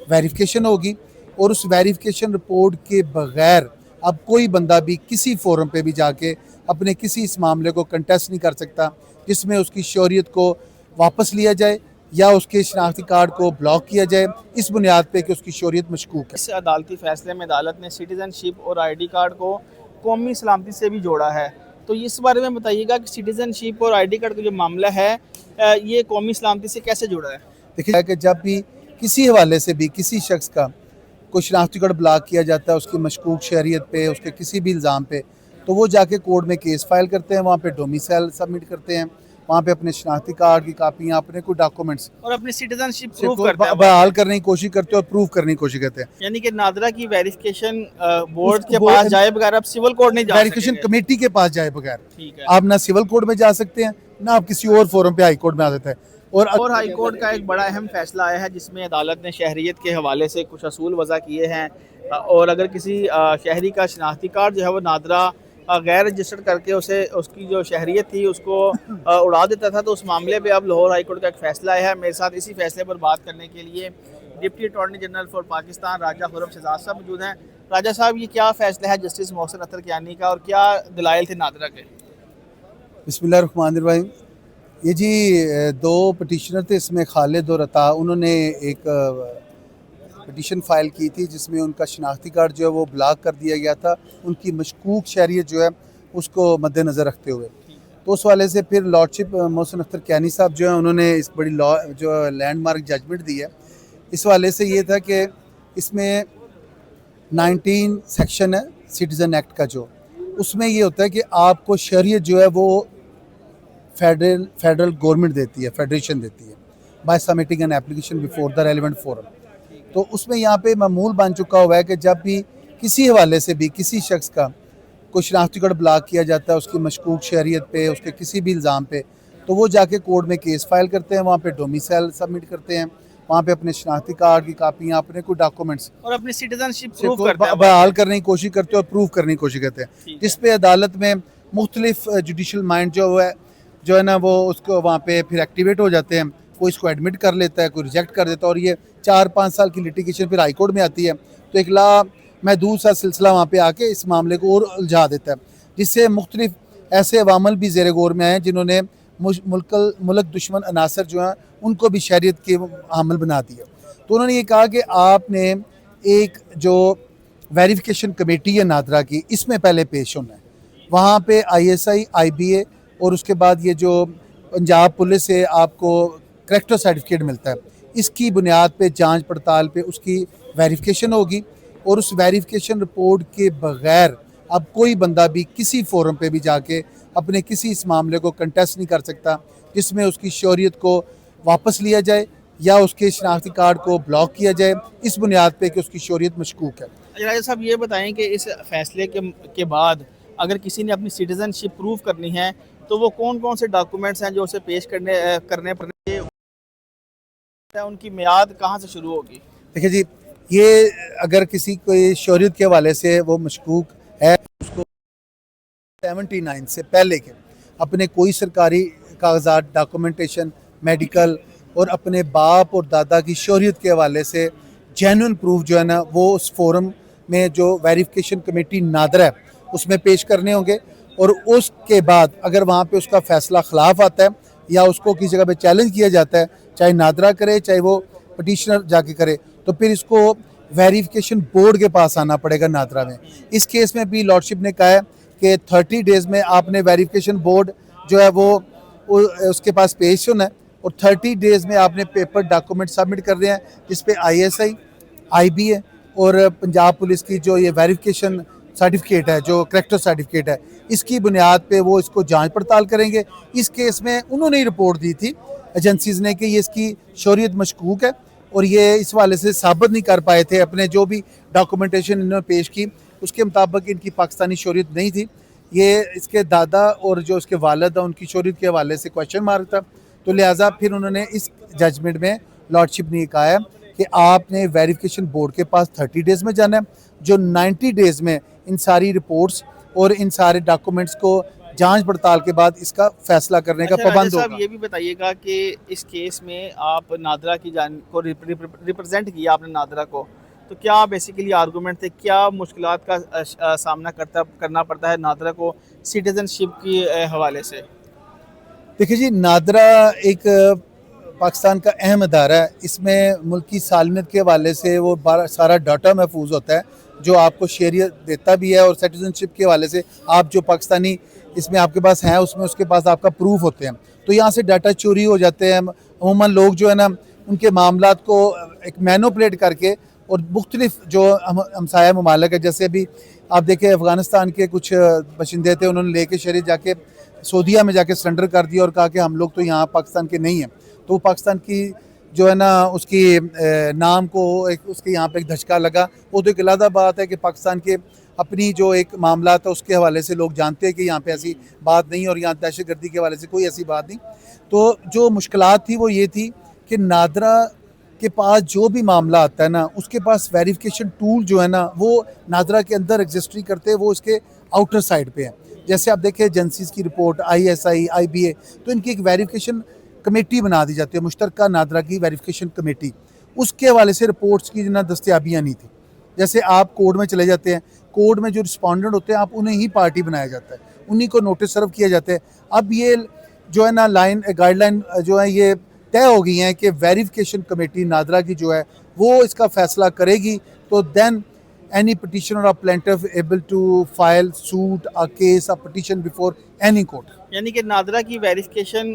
Verification होगी और उस वेरिफिकेशन रिपोर्ट के बगैर अब कोई बंदा भी किसी फोरम पे भी जाके अपने किसी इस मामले को कंटेस्ट नहीं कर सकता जिसमें उसकी शोहरियत को वापस लिया जाए या उसके शनाख्ती कार्ड को ब्लॉक किया जाए इस बुनियाद पे कि उसकी शोहरियत मशकूक है। इस अदालती फैसले में अदालत ने सिटीजनशिप और आईडी कार्ड को कौमी सलामती से भी जोड़ा है, तो इस बारे में बताइएगा कि सिटीजनशिप और आईडी कार्ड का जो मामला है ये कौमी सलामती से कैसे जुड़ा है। देखिए कि जब भी किसी हवाले से भी किसी शख्स का कोई शनाख्ती कार्ड ब्लॉक किया जाता है उसकी मशकूक शहरियत पे, उसके किसी भी इल्ज़ाम पे, तो वो जाके कोर्ट में केस फाइल करते हैं, वहाँ पे डोमिसाइल सबमिट करते हैं, वहाँ पे अपने शनाख्ती कार्ड की कापियाँ, अपने कोई डॉक्यूमेंट्स और अपनी सिटीजनशिप प्रूव करते हैं, बहाल करने की कोशिश करते हैं और प्रूव करने की कोशिश करते हैं। यानी कि नादरा की वेरिफिकेशन बोर्ड के पास जाए बगैर आप सिविल कोर्ट नहीं जा सकते, वेरिफिकेशन कमेटी के पास जाए बगैर ठीक है। आप ना सिविल कोर्ट में जा सकते हैं ना आप किसी और फोरम पे हाई कोर्ट में आ सकते हैं। और हाई कोर्ट का एक बड़ा अहम फैसला आया है जिसमें अदालत ने शहरियत के हवाले से कुछ असूल वज़ा किए हैं, और अगर किसी शहरी का शनाख्ती कार्ड जो है वो नादरा गैर रजिस्टर्ड करके उसे उसकी जो शहरियत थी उसको उड़ा देता था, तो उस मामले पे अब लाहौर हाई कोर्ट का एक फ़ैसला आया है। मेरे साथ इसी फैसले पर बात करने के लिए deputy attorney general for Pakistan Raja Khurram Shahzad साहब मौजूद हैं। राजा साहब, ये क्या फ़ैसला है जस्टिस मोहसिन अख्तर कियानी का और क्या दलाइल थे नादरा के? बिस्मिल्लाहिर्रहमानिर्रहीम। ये जी दो पटिशनर थे, इसमें खालिद और अता, उन्होंने एक पटिशन फ़ाइल की थी जिसमें उनका शनाख्ती कार्ड जो है वो ब्लॉक कर दिया गया था, उनकी मशकूक शहरियत जो है उसको मद्देनज़र रखते हुए। तो उस वाले से फिर लॉर्डशिप मोहसिन अख्तर कियानी साहब जो है उन्होंने इस बड़ी लॉ जो लैंडमार्क जजमेंट दी है। इस वाले से ये था कि इसमें 19 सेक्शन है सिटीज़न एक्ट का, जो उसमें ये होता है कि आपको शहरियत जो है वो फेडरल गवर्नमेंट देती है, फेडरेशन देती है by submitting an application before the relevant forum. तो उसमें यहाँ पे मामूल बन चुका हुआ है कि जब भी किसी हवाले से भी किसी शख्स का कोई शनाख्ती कार्ड ब्लॉक किया जाता है उसकी मशकूक शहरियत पे, उसके किसी भी इल्ज़ाम पे, तो वो जाके कोर्ट में केस फाइल करते हैं, वहाँ पे डोमिसाइल सबमिट करते हैं, वहाँ पे अपने शनाख्ती कार्ड की कापियाँ, अपने कोई डॉक्यूमेंट्स और अपनी सिटीजनशिप प्रूव करते हैं, बहाल करने की कोशिश करते हैं और प्रूव करने की कोशिश करते हैं, जिस पे अदालत में मुख्तलिफ जुडिशल माइंड जो है ना वो उसको वहाँ पे फिर एक्टिवेट हो जाते हैं। कोई इसको एडमिट कर लेता है, कोई रिजेक्ट कर देता है, और ये 4-5 साल की लिटिगेशन फिर हाई कोर्ट में आती है, तो एक महदूद सा सिलसिला वहाँ पे आके इस मामले को और उलझा देता है, जिससे मुख्तलिफ ऐसे अवामल भी ज़ेर गौर में आए हैं जिन्होंने मुल्क दुश्मन अनासर जो हैं उनको भी शहरियत के हामिल बना दिया। तो उन्होंने ये कहा कि आपने एक जो वेरिफिकेशन कमेटी है नादरा की, इसमें पहले पेश होना है, वहाँ पे ISI IBA और उसके बाद ये जो पंजाब पुलिस से आपको करेक्टर सर्टिफिकेट मिलता है, इसकी बुनियाद पे जांच पड़ताल पे उसकी वेरिफिकेशन होगी और उस वेरिफिकेशन रिपोर्ट के बगैर अब कोई बंदा भी किसी फोरम पे भी जाके अपने किसी इस मामले को कंटेस्ट नहीं कर सकता जिसमें उसकी शोहरियत को वापस लिया जाए या उसके शनाख्ती कार्ड को ब्लॉक किया जाए इस बुनियाद पे कि उसकी शोहरियत मशकूक है। राजा साहब, ये बताएं कि इस फैसले के बाद अगर किसी ने अपनी सिटीजनशिप प्रूव करनी है तो वो कौन कौन से डॉक्यूमेंट्स हैं जो उसे पेश करने पड़ेंगे, उनकी मियाद कहाँ से शुरू होगी? देखिए जी, ये अगर किसी कोई शोहरियत के हवाले से वो मशकूक है, उसको 79 से पहले के अपने कोई सरकारी कागजात, डॉक्यूमेंटेशन, मेडिकल और अपने बाप और दादा की शोहरियत के हवाले से जेन्युइन प्रूफ जो है ना वो उस फोरम में जो वेरिफिकेशन कमेटी नादरा है उसमें पेश करने होंगे। और उसके बाद अगर वहाँ पे उसका फ़ैसला ख़िलाफ़ आता है या उसको किसी जगह पे चैलेंज किया जाता है, चाहे नादरा करे चाहे वो पटिशनर जाके करे, तो फिर इसको वेरिफिकेशन बोर्ड के पास आना पड़ेगा नादरा में। इस केस में भी लॉर्डशिप ने कहा है कि 30 डेज़ में आपने वेरिफिकेशन बोर्ड जो है वो उसके पास पेश होना है और 30 डेज़ में आपने पेपर डॉक्यूमेंट सबमिट कर रहे हैं जिस पे ISI IBA और पंजाब पुलिस की जो ये वेरिफिकेशन सर्टिफिकेट है, जो करेक्टर सर्टिफिकेट है, इसकी बुनियाद पे वो इसको जांच पड़ताल करेंगे। इस केस में उन्होंने रिपोर्ट दी थी एजेंसीज़ ने कि ये इसकी शोहरियत मशकूक है और ये इस वाले से साबित नहीं कर पाए थे, अपने जो भी डॉक्यूमेंटेशन इन्होंने पेश की उसके मुताबिक इनकी पाकिस्तानी शोहरियत नहीं थी। ये इसके दादा और जो उसके वालिद हैं उनकी शोहरियत के हवाले से क्वेश्चन मार्क था, तो लिहाजा फिर उन्होंने इस जजमेंट में लॉर्डशिप ने कहा है कि आपने वेरिफिकेशन बोर्ड के पास 30 डेज़ में जाना है, जो 90 डेज़ में इन सारी रिपोर्ट्स और इन सारे डॉक्यूमेंट्स को جانچ پڑتال کے بعد اس کا فیصلہ کرنے کا اچھا راجہ پابند صاحب ہوگا۔ یہ بھی بتائیے گا کہ اس کیس میں آپ نادرا کی جان کو ریپرزینٹ کیا آپ نے نادرا کو، تو کیا بیسیکلی آرگومنٹ تھے، کیا مشکلات کا سامنا کرنا پڑتا ہے نادرا کو سٹیزن شپ کی حوالے سے؟ دیکھیے جی، نادرا ایک پاکستان کا اہم ادارہ ہے، اس میں ملکی سالمیت کے حوالے سے وہ سارا ڈاٹا محفوظ ہوتا ہے جو آپ کو شہریت دیتا بھی ہے، اور سٹیزن شپ کے حوالے سے آپ جو پاکستانی اس میں آپ کے پاس ہیں، اس میں اس کے پاس آپ کا پروف ہوتے ہیں، تو یہاں سے ڈاٹا چوری ہو جاتے ہیں۔ عموماً لوگ جو ہے نا ان کے معاملات کو ایک مینوپلیٹ کر کے، اور مختلف جو ہمسایہ ممالک ہے، جیسے ابھی آپ دیکھیں افغانستان کے کچھ باشندے تھے، انہوں نے لے کے شہریت جا کے سعودیہ میں جا کے سرنڈر کر دیا اور کہا کہ ہم لوگ تو یہاں پاکستان کے نہیں ہیں، تو وہ پاکستان کی جو ہے نا اس کی نام کو اس کے یہاں پہ ایک دھچکا لگا۔ وہ تو ایک علیحدہ بات ہے کہ پاکستان کے اپنی جو ایک معاملات ہے اس کے حوالے سے لوگ جانتے ہیں کہ یہاں پہ ایسی بات نہیں، اور یہاں دہشت گردی کے حوالے سے کوئی ایسی بات نہیں۔ تو جو مشکلات تھی وہ یہ تھی کہ نادرا کے پاس جو بھی معاملہ آتا ہے نا، اس کے پاس ویریفیکیشن ٹول جو ہے نا وہ نادرا کے اندر ایگزسٹ کرتے ہیں، وہ اس کے آؤٹر سائڈ پہ ہیں۔ جیسے آپ دیکھیں ایجنسیز کی رپورٹ، ISI IBA، تو ان کی ایک ویریفیکیشن کمیٹی بنا دی جاتی ہے، مشترکہ نادرا کی ویریفیکیشن کمیٹی، اس کے حوالے سے رپورٹس کی جنہیں دستیابیاں نہیں تھیں۔ جیسے آپ کورٹ میں چلے جاتے ہیں، کورٹ میں جو رسپونڈنٹ ہوتے ہیں آپ انہیں ہی پارٹی بنایا جاتا ہے، انہی کو نوٹس سرو کیا جاتا ہے۔ اب یہ جو ہے نا گائیڈ لائن جو ہے یہ طے ہو گئی ہیں کہ ویریفیکیشن کمیٹی نادرا کی جو ہے وہ اس کا فیصلہ کرے گی، تو دین any petitioner or plaintiff able to file suit a case, a petition before any court. یعنی کہ نادرا کی ویریفیکیشن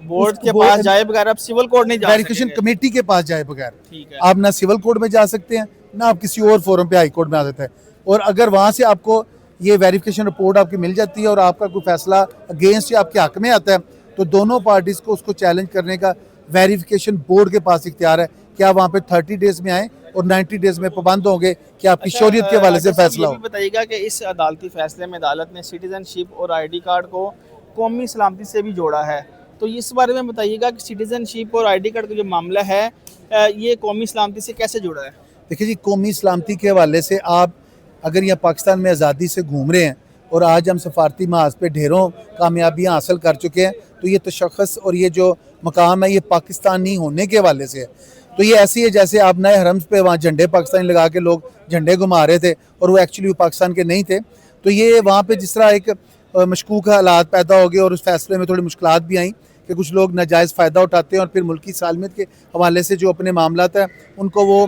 بورڈ کے پاس جائے بغیر آپ سول کورٹ نہیں جا سکتے ویریفیکیشن کمیٹی کے پاس جائے بغیر ٹھیک ہے۔ آپ نہ سول کورٹ میں جا سکتے ہیں، نہ آپ کسی اور فورم پہ ہائی کورٹ میں آ سکتے ہیں، اور اگر وہاں سے آپ کو یہ ویریفیکیشن رپورٹ آپ کی مل جاتی ہے اور آپ کا کوئی فیصلہ اگینسٹ یا آپ کے حق میں آتا ہے، تو دونوں پارٹیز کو اس کو چیلنج کرنے کا ویریفیکیشن بورڈ کے پاس اختیار ہے کہ آپ وہاں پہ 30 ڈیز میں آئیں اور 90 ڈیز میں پابند ہوں گے کہ آپ کی شہریت کے حوالے سے فیصلہ ہو۔ یہ بھی بتائیے گا کہ اس عدالتی فیصلے میں عدالت نے سٹیزن شپ اور ID کارڈ کو قومی سلامتی سے بھی جوڑا ہے، تو اس بارے میں بتائیے گا کہ سٹیزن شپ اور ID کارڈ کا جو معاملہ ہے یہ قومی سلامتی سے کیسے جڑا ہے؟ دیکھیں جی، قومی سلامتی کے حوالے سے آپ اگر یہاں پاکستان میں آزادی سے گھوم رہے ہیں اور آج ہم سفارتی محاذ پہ ڈھیروں کامیابیاں حاصل کر چکے ہیں، تو یہ تشخص اور یہ جو مقام ہے یہ پاکستانی ہونے کے حوالے سے ہے۔ تو یہ ایسی ہے جیسے آپ نئے حرمز پہ وہاں جھنڈے پاکستانی لگا کے لوگ جھنڈے گھما رہے تھے اور وہ ایکچولی پاکستان کے نہیں تھے، تو یہ وہاں پہ جس طرح ایک مشکوک حالات پیدا ہو گئے اور اس فیصلے میں تھوڑی مشکلات بھی آئیں کہ کچھ لوگ ناجائز فائدہ اٹھاتے ہیں اور پھر ملکی سالمیت کے حوالے سے جو اپنے معاملات ہیں ان کو وہ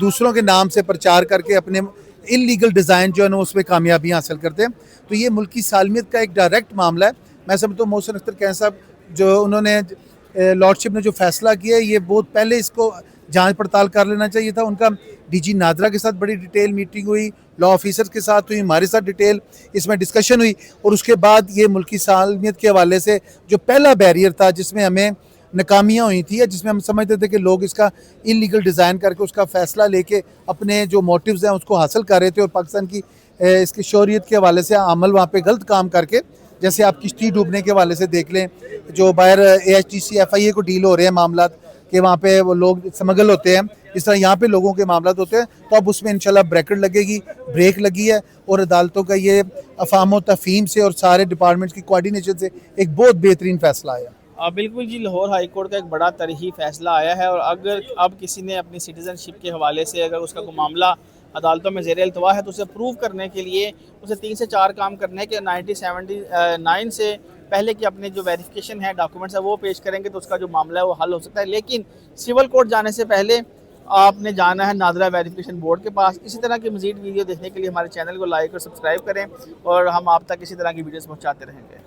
دوسروں کے نام سے پرچار کر کے اپنے انلیگل ڈیزائن جو ہے نا اس میں کامیابیاں حاصل کرتے ہیں۔ تو یہ ملکی سالمیت کا ایک ڈائریکٹ معاملہ ہے۔ میں سمجھتا ہوں محسن اختر کین صاحب جو انہوں نے لارڈشپ نے جو فیصلہ کیا ہے، یہ بہت پہلے اس کو جانچ پڑتال کر لینا چاہیے تھا۔ ان کا DG نادرا کے ساتھ بڑی ڈیٹیل میٹنگ ہوئی، لا آفیسر کے ساتھ ہوئی، ہمارے ساتھ ڈیٹیل اس میں ڈسکشن ہوئی، اور اس کے بعد یہ ملکی سالمیت کے حوالے سے جو پہلا بیریئر تھا جس میں ہمیں ناکامیاں ہوئی تھی، جس میں ہم سمجھتے تھے کہ لوگ اس کا انلیگل ڈیزائن کر کے اس کا فیصلہ لے کے اپنے جو موٹیوز ہیں اس کو حاصل کر رہے تھے، اور پاکستان کی اس کی شہریت کے حوالے سے عمل وہاں پہ غلط کام کر کے، جیسے آپ کشتی ڈوبنے کے حوالے سے دیکھ لیں، جو باہر AHTC FIA کو ڈیل ہو رہے ہیں معاملات کہ وہاں پہ وہ لوگ سمگل ہوتے ہیں، اس طرح یہاں پہ لوگوں کے معاملات ہوتے ہیں، تو اب اس میں انشاءاللہ بریکٹ لگے گی، بریک لگی ہے، اور عدالتوں کا یہ افہام و تفہیم سے اور سارے ڈپارٹمنٹس کی کوارڈینیشن سے ایک بہت بہترین فیصلہ آیا۔ بالکل جی، لاہور ہائی کورٹ کا ایک بڑا تاریخی فیصلہ آیا ہے، اور اگر اب کسی نے اپنی سٹیزن شپ کے حوالے سے اگر اس کا کوئی معاملہ عدالتوں میں زیر التوا ہے تو اسے پروو کرنے کے لیے اسے 3 سے 4 کام کرنے ہیں کہ 1979 سے پہلے کی اپنے جو ویریفیکیشن ہے ڈاکومنٹس ہے وہ پیش کریں گے تو اس کا جو معاملہ ہے وہ حل ہو سکتا ہے، لیکن سول کورٹ جانے سے پہلے آپ نے جانا ہے نادرا ویریفیکیشن بورڈ کے پاس۔ اسی طرح کی مزید ویڈیو دیکھنے کے لیے ہمارے چینل کو لائک اور سبسکرائب کریں، اور ہم آپ تک اسی طرح کی ویڈیوز پہنچاتے رہیں گے۔